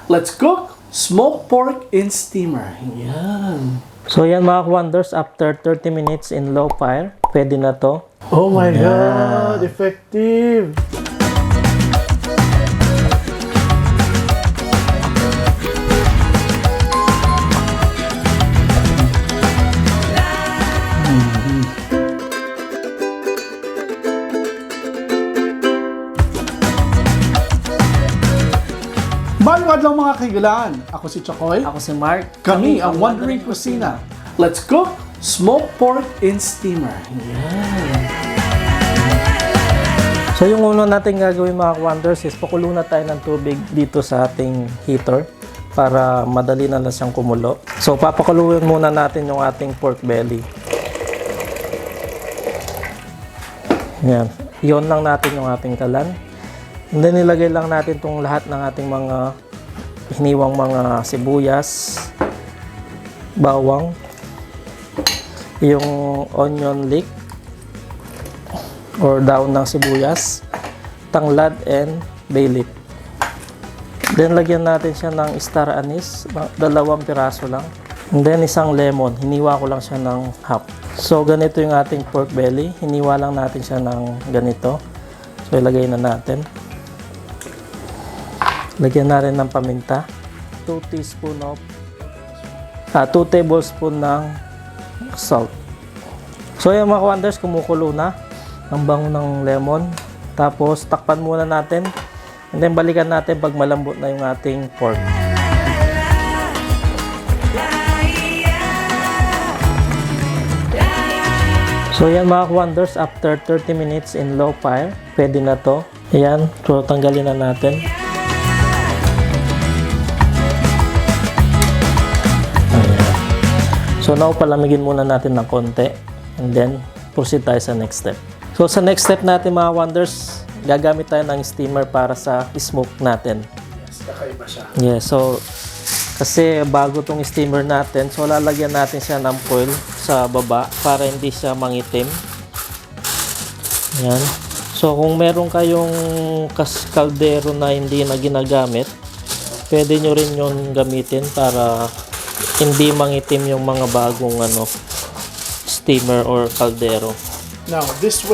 Let's cook smoked pork in steamer. Yan. So yan mga wonders, after 30 minutes in low fire, pwede na to. Oh my God, effective. Mayong adlaw mga kaigalaan. Ako si Chokoy. Ako si Mark. Kami ang Wondering Kusina. Let's cook smoked pork in steamer. Yan. So yung una natin gagawin mga wonders is pakulo na tayo ng tubig dito sa ating heater para madali na lang siyang kumulo. So papakuluin muna natin yung ating pork belly. Yan. Iyon lang natin yung ating kalan. And then nilagay lang natin itong lahat ng ating mga hiniwang mga sibuyas, bawang, yung onion leek or daon ng sibuyas, tanglad, and bay leaf. Then lagyan natin siya ng star anise, 2 piraso lang. And then isang lemon, hiniwa ko lang siya ng half. So ganito yung ating pork belly, hiniwa lang natin siya ng ganito. So ilagay na natin. Lagyan na rin ng paminta. 2 tablespoon ng salt. So yung mga wonders, kumukulo na. Ang bango ng lemon. Tapos takpan muna natin. And then balikan natin pag malambot na yung ating pork. So yan mga wonders, after 30 minutes in low fire, pwede na to. Ayan, so tanggalin na natin. So now palamigin muna natin ng konti and then proceed tayo sa next step. So sa next step natin mga wonders, gagamit tayo ng steamer para sa smoke natin. Yes, kakaiba siya. Yeah, so kasi bago tong steamer natin, so lalagyan natin siya ng foil sa baba para hindi siya mangitim. Yan. So kung meron kayong kaldero na hindi na ginagamit, pwede nyo rin yung gamitin para hindi mangitim yung mga bagong steamer or kaldero. Now, this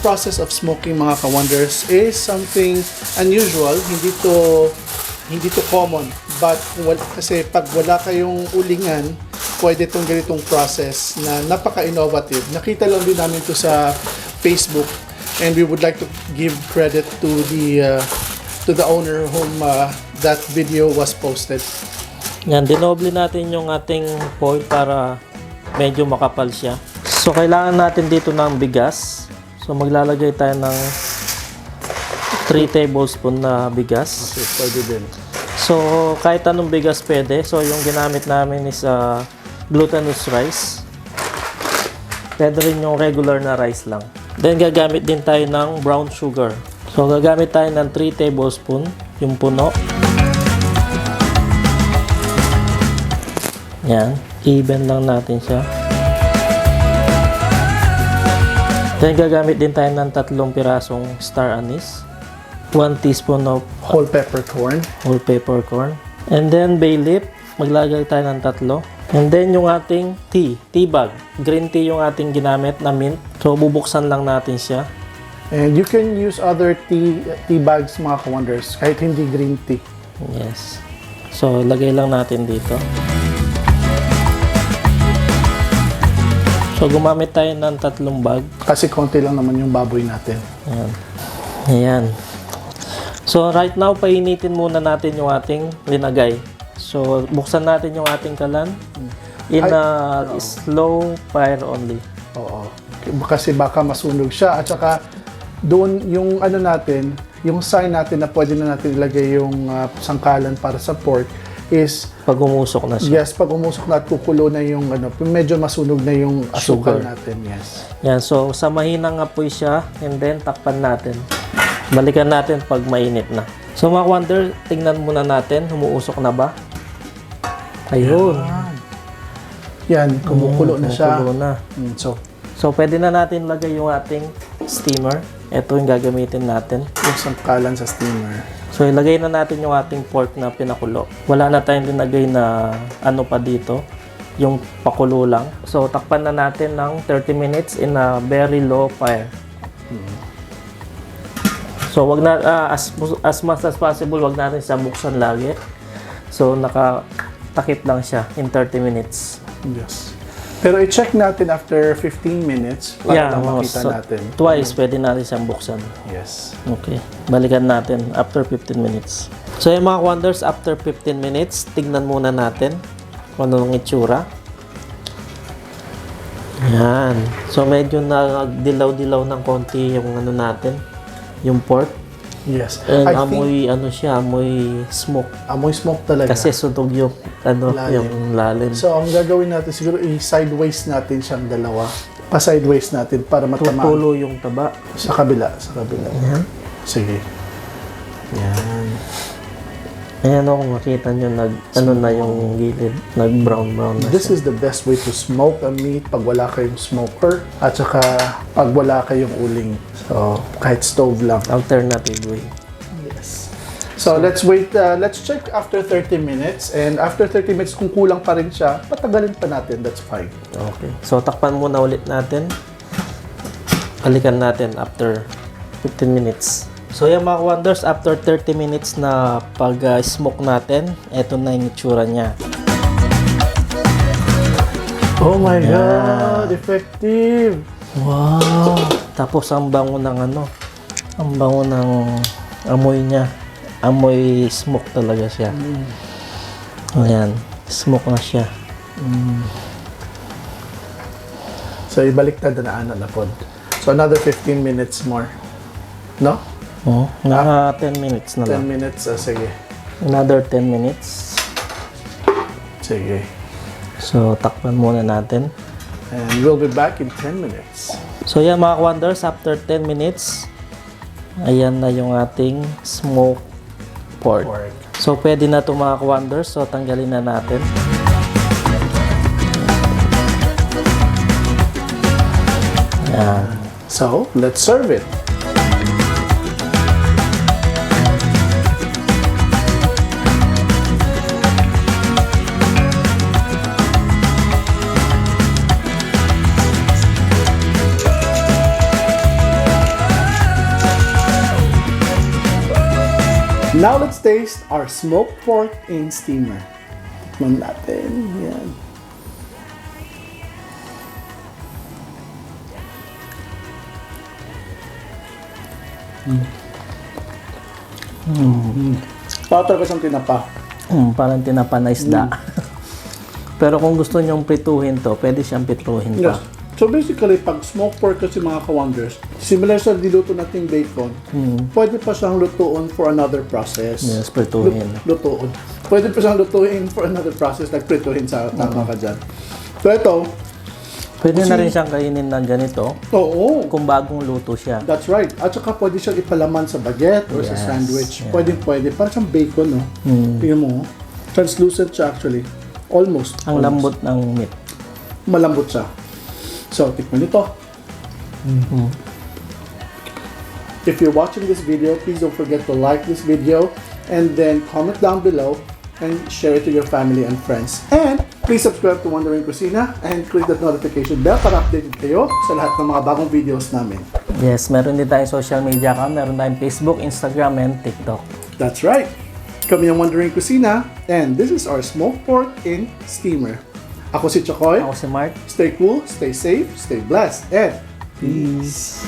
process of smoking mga ka-wonders is something unusual. Hindi to common. But kasi pag wala kayong ulingan, pwede itong ganitong process na napaka-innovative. Nakita lang din namin to sa Facebook, and we would like to give credit to the owner whom that video was posted. Yan, dinoble natin yung ating foil para medyo makapal siya. So, kailangan natin dito ng bigas. So, maglalagay tayo ng 3 tablespoon na bigas. Okay, pwede din. So, kahit anong bigas pwede. So, yung ginamit namin is glutinous rice. Pwede rin yung regular na rice lang. Then, gagamit din tayo ng brown sugar. So, gagamit tayo ng 3 tablespoon, yung puno. Yan, even lang natin siya. Then gagamit din tayo ng 3 pirasong star anise, 1 teaspoon of whole peppercorn, and then bay leaf, maglagay tayo ng 3. And then yung ating tea bag, green tea yung ating ginamit na mint. So bubuksan lang natin siya. And you can use other tea bags mga ka-wonders, kahit hindi green tea. Yes. So lagay lang natin dito. So, gumamit tayo ng 3 bag. Kasi konti lang naman yung baboy natin. Ayan. Ayan. So, right now, painitin muna natin yung ating linagay. So, buksan natin yung ating kalan in slow fire only. Oo. Kasi baka masunog siya. At saka, doon yung natin, yung sign natin na pwede na natin ilagay yung sangkalan para sa pork is pag umusok na siya. Yes, pag umusok na at kukulo na yung medyo masunog na yung asukal Sugar. natin. Yes. Yan, so sa mahinang apoy siya and then takpan natin. Balikan natin pag mainit na. So mga wonder, tingnan muna natin, humuusok na ba? Ayun. Yan, kumukulo na siya. Kumukulo na. So pwede na natin lagay yung ating steamer. Ito yung gagamitin natin. Yung sangkalan sa steamer. So ilagay na natin yung ating pork na pinakulo. Wala na tayong linagay na ano pa dito, yung pakulo lang. So takpan na natin ng 30 minutes in a very low fire. So wag na as much as possible, wag natin siya buksan lagi. So nakatakip lang siya in 30 minutes. Yes. Pero i-check natin after 15 minutes para lang makita natin. Twice pwede natin siyang buksan. Yes. Okay. Balikan natin after 15 minutes. So yung mga wonders, after 15 minutes, tignan muna natin kung anong itsura. Yan. So medyo nagdilaw-dilaw ng konti yung ano natin, yung pork. Yes. And amoy amoy smoke. Amoy smoke talaga. Kasi sunog yung Lalim. yung lalim. So, ang gagawin natin siguro i-sideways natin siyang dalawa. Pa-sideways natin para matamaan. Tutulo yung taba. Sa kabila. Yan. Sige. Yan. Ayan o, kung makita nyo, ano na yung gilid, nag-brown na This siya. is the best way to smoke a meat pag wala kayong smoker at saka pag wala kayong uling. So, kahit stove lang. Alternative way. Yes. So, let's wait. Let's check after 30 minutes. And after 30 minutes, kung kulang pa rin siya, patagalin pa natin. That's fine. Okay. So, takpan muna ulit natin. Balikan natin after 15 minutes. So, yung mga wonders, after 30 minutes na pag-smoke natin, eto na yung itsura niya. Oh my God! Effective! Wow! Tapos, ang bango ng ang bango ng amoy niya. Amoy smoke talaga siya. Ayan. Smoke na siya. So, ibaliktad na ana na pod. So, another 15 minutes more. No? Naka 10 minutes na 10 lang. minutes. Sige. Another 10 minutes. Sige. So, takpan muna natin. And we'll be back in 10 minutes. So, yan mga wonders, after 10 minutes, ayan na yung ating smoked pork. So, pwede na ito mga wonders. So, tanggalin na natin. Ayan. So, let's serve it. Now let's taste our smoked pork in steamer. Tikman natin. Yan. Para talaga siyang tinapa. Parang tinapa na isda. Pero kung gusto nyong prituhin to, pwede siyang prituhin pa. Yes. So basically, pag smoked pork kasi mga ka-wonders, similar sa diluto nating bacon, pwede pa siyang lutuin for another process. Yes, prituhin. Lutuin. Pwede pa siyang lutuin for another process, like prituhin sa tama ka dyan. So ito, Pwede na rin siyang kainin ng ganito oo, kung bagong luto siya. that's right. At saka pwede siyang ipalaman sa baguette or sa Yes, sandwich. yeah. Pwede. Parang siyang bacon, no? Tingnan mo, translucent siya actually. Almost. Ang lambot ng meat. Malambot siya. So, tikman ito. If you're watching this video, please don't forget to like this video and then comment down below and share it to your family and friends. And please subscribe to Wondering Cucina and click that notification bell para updated kayo sa lahat ng mga bagong videos namin. Yes, meron din tayong social media account. Meron tayong Facebook, Instagram, and TikTok. That's right. Kami ang Wondering Cucina and this is our smoked pork in steamer. Ako si Chokoy. Ako si Mark. Stay cool, stay safe, stay blessed, and peace.